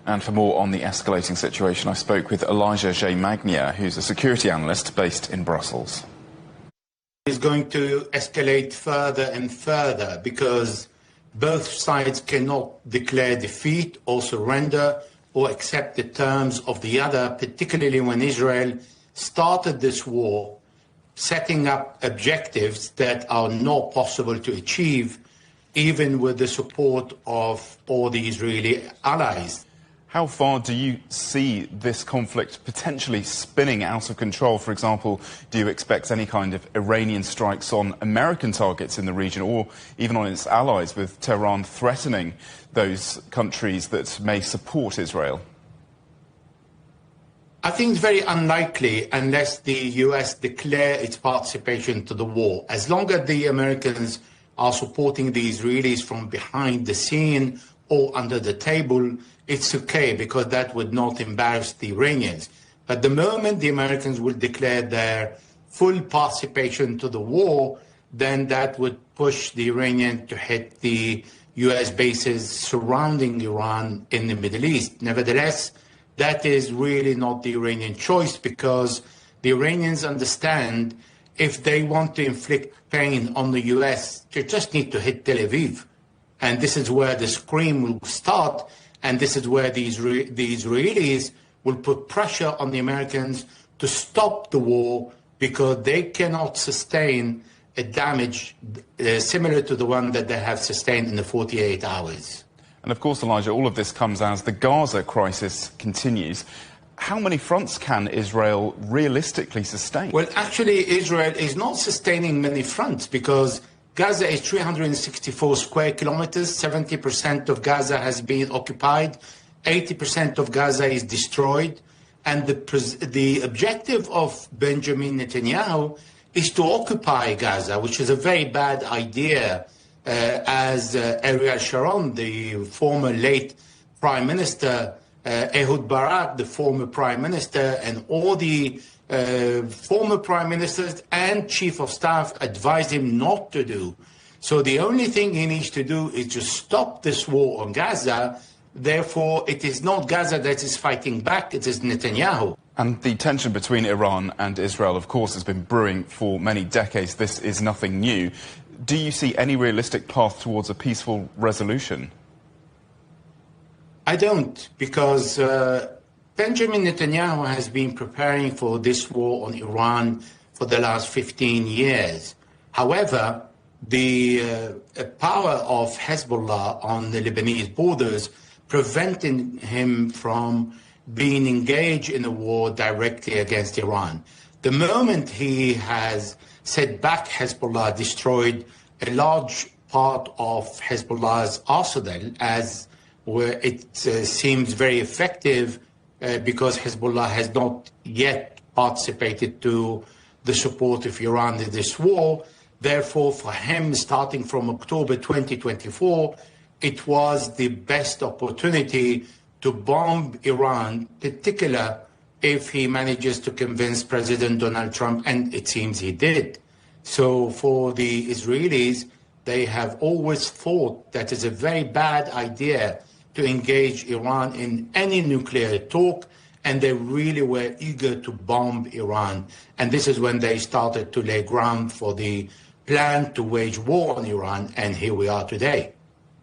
And for more on the escalating situation, I spoke with Elijah Magnier, who's a security analyst based in Brussels. It's going to escalate further and further because both sides cannot declare defeat or surrender or accept the terms of the other, particularly when Israel started this war, setting up objectives that are not possible to achieve, even with the support of all the Israeli allies. How far do you see this conflict potentially spinning out of control? For example, do you expect any kind of Iranian strikes on American targets in the region or even on its allies, with Tehran threatening those countries that may support Israel? I think it's very unlikely unless the US declare its participation to the war. As long as the Americans are supporting the Israelis from behind the scene or under the table, it's okay, because that would not embarrass the Iranians. But the moment the Americans will declare their full participation to the war, then that would push the Iranians to hit the US bases surrounding Iran in the Middle East. Nevertheless, that is really not the Iranian choice, because the Iranians understand if they want to inflict pain on the US, they just need to hit Tel Aviv. And this is where the scream will start. And this is where the Israelis will put pressure on the Americans to stop the war, because they cannot sustain a damage similar to the one that they have sustained in the 48 hours. And of course, Elijah, all of this comes as the Gaza crisis continues. How many fronts can Israel realistically sustain? Well, actually, Israel is not sustaining many fronts, because Gaza is 364 square kilometers. 70% of Gaza has been occupied. 80% of Gaza is destroyed. And the objective of Benjamin Netanyahu is to occupy Gaza, which is a very bad idea, as Ariel Sharon, the former late Prime Minister, Ehud Barak, the former Prime Minister, and all the former prime ministers and chief of staff advised him not to do. So the only thing he needs to do is just stop this war on Gaza. Therefore, it is not Gaza that is fighting back, it is Netanyahu. And the tension between Iran and Israel, of course, has been brewing for many decades. This is nothing new. Do you see any realistic path towards a peaceful resolution? I don't, because Benjamin Netanyahu has been preparing for this war on Iran for the last 15 years. However, the power of Hezbollah on the Lebanese borders prevented him from being engaged in a war directly against Iran. The moment he has set back Hezbollah, destroyed a large part of Hezbollah's arsenal, as where it seems very effective, because Hezbollah has not yet participated to the support of Iran in this war. Therefore, for him, starting from October 2024, it was the best opportunity to bomb Iran, particularly if he manages to convince President Donald Trump, and it seems he did. So for the Israelis, they have always thought that it's a very bad idea to engage Iran in any nuclear talk, and they really were eager to bomb Iran. And this is when they started to lay ground for the plan to wage war on Iran, and here we are today.